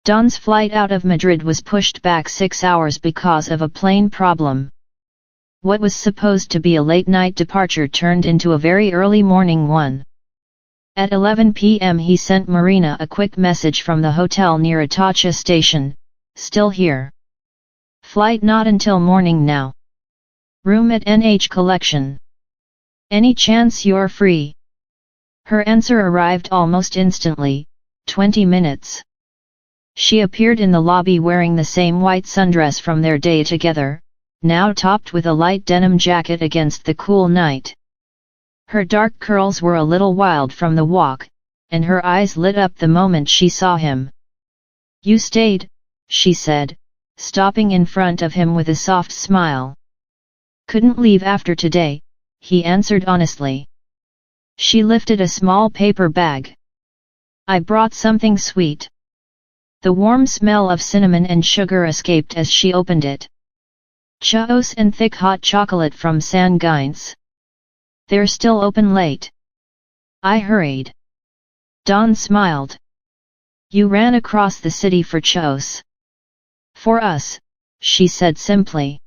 Don's flight out of Madrid was pushed back 6 hours because of a plane problem. What was supposed to be a late-night departure turned into a very early morning one. At 11 p.m. he sent Marina a quick message from the hotel near Atocha station, "Still here. Flight not until morning now. Room at NH Collection. Any chance you're free?" Her answer arrived almost instantly, 20 minutes. She appeared in the lobby wearing the same white sundress from their day together, now topped with a light denim jacket against the cool night. Her dark curls were a little wild from the walk, and her eyes lit up the moment she saw him. "You stayed," she said, stopping in front of him with a soft smile. "Couldn't leave after today," he answered honestly. She lifted a small paper bag. "I brought something sweet." The warm smell of cinnamon and sugar escaped as she opened it. Churros and thick hot chocolate from San Guines. "They're still open late." I hurried. Don smiled. "You ran across the city for churros." "For us," she said simply.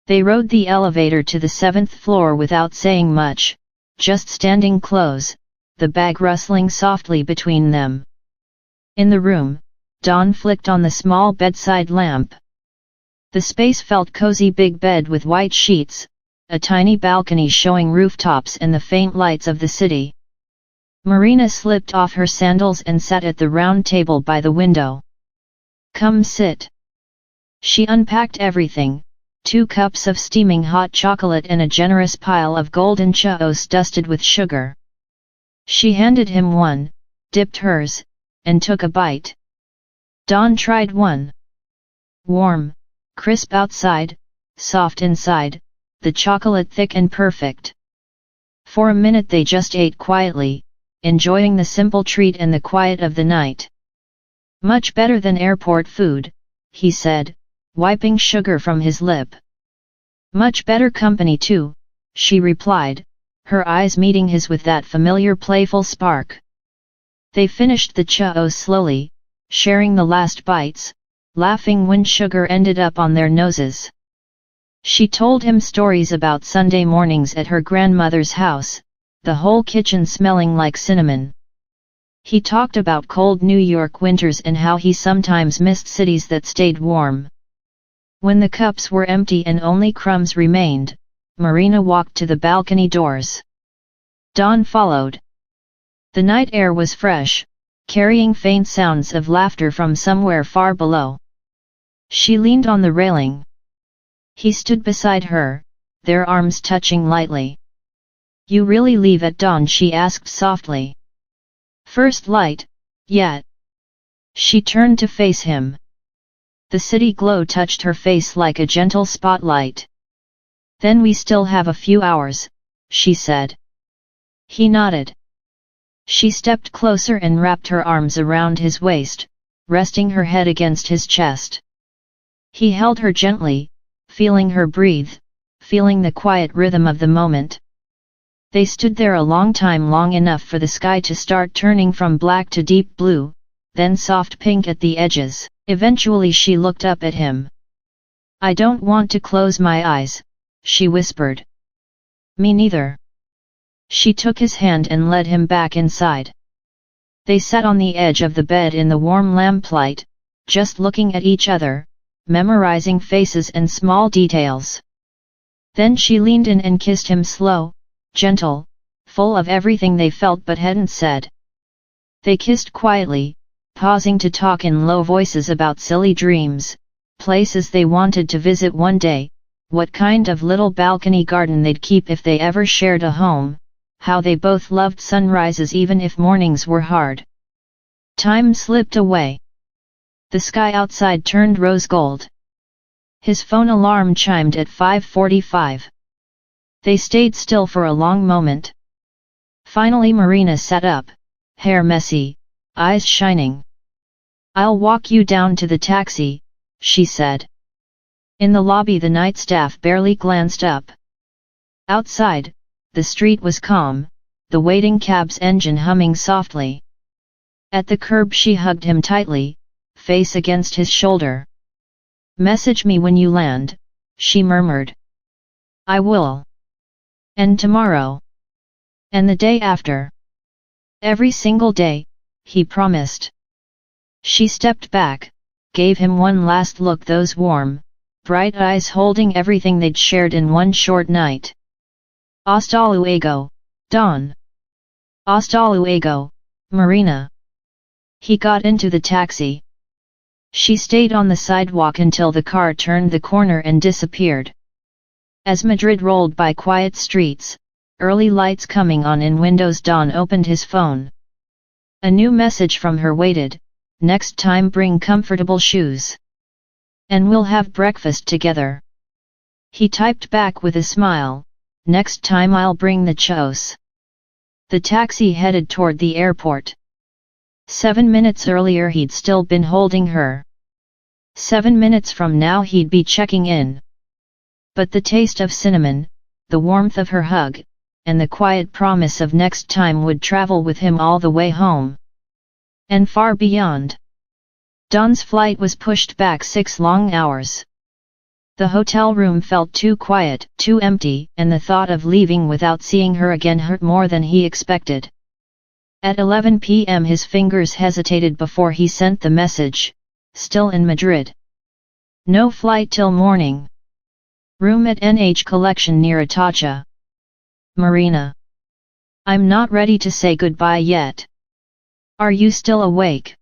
They rode the elevator to the 7th floor without saying much, just standing close, the bag rustling softly between them. In the room, Don flicked on the small bedside lamp. The space felt cozy, big bed with white sheets, a tiny balcony showing rooftops and the faint lights of the city. Marina slipped off her sandals and sat at the round table by the window. "Come sit." She unpacked everything, 2 cups of steaming hot chocolate and a generous pile of golden churros dusted with sugar. She handed him one, dipped hers, and took a bite. Don tried one. Warm, crisp outside, soft inside, the chocolate thick and perfect. For a minute they just ate quietly, enjoying the simple treat and the quiet of the night. "Much better than airport food," he said, wiping sugar from his lip. "Much better company too," she replied, her eyes meeting his with that familiar playful spark. They finished the churros slowly, sharing the last bites, laughing when sugar ended up on their noses. She told him stories about Sunday mornings at her grandmother's house, the whole kitchen smelling like cinnamon. He talked about cold New York winters and how he sometimes missed cities that stayed warm. When the cups were empty and only crumbs remained, Marina walked to the balcony doors. Don followed. The night air was fresh, carrying faint sounds of laughter from somewhere far below. She leaned on the railing. He stood beside her, their arms touching lightly. "You really leave at dawn?" she asked softly. "First light, yet." She turned to face him. The city glow touched her face like a gentle spotlight. "Then we still have a few hours," she said. He nodded. She stepped closer and wrapped her arms around his waist, resting her head against his chest. He held her gently, feeling her breathe, feeling the quiet rhythm of the moment. They stood there a long time, long enough for the sky to start turning from black to deep blue, then soft pink at the edges. Eventually she looked up at him. "I don't want to close my eyes," she whispered. "Me neither." She took his hand and led him back inside. They sat on the edge of the bed in the warm lamplight, just looking at each other, memorizing faces and small details. Then she leaned in and kissed him, slow, gentle, full of everything they felt but hadn't said. They kissed quietly, pausing to talk in low voices about silly dreams, places they wanted to visit one day, what kind of little balcony garden they'd keep if they ever shared a home, how they both loved sunrises even if mornings were hard. Time slipped away. The sky outside turned rose gold. His phone alarm chimed at 5:45. They stayed still for a long moment. Finally Marina sat up, hair messy, eyes shining. "I'll walk you down to the taxi," she said. In the lobby the night staff barely glanced up. Outside, the street was calm, the waiting cab's engine humming softly. At the curb she hugged him tightly, face against his shoulder. "Message me when you land," she murmured. "I will. And tomorrow. And the day after. Every single day," he promised. She stepped back, gave him one last look, those warm, bright eyes holding everything they'd shared in one short night. "Hasta luego, Don. Hasta luego, Marina." He got into the taxi. She stayed on the sidewalk until the car turned the corner and disappeared. As Madrid rolled by quiet streets, early lights coming on in windows, Don opened his phone. A new message from her waited: "Next time bring comfortable shoes. And we'll have breakfast together." He typed back with a smile, "Next time I'll bring the chos." The taxi headed toward the airport. 7 minutes earlier he'd still been holding her. 7 minutes from now he'd be checking in. But the taste of cinnamon, the warmth of her hug, and the quiet promise of next time would travel with him all the way home. And far beyond. Don's flight was pushed back 6 long hours. The hotel room felt too quiet, too empty, and the thought of leaving without seeing her again hurt more than he expected. At 11 p.m. his fingers hesitated before he sent the message: "Still in Madrid. No flight till morning. Room at NH Collection near Atocha. Marina. I'm not ready to say goodbye yet. Are you still awake?"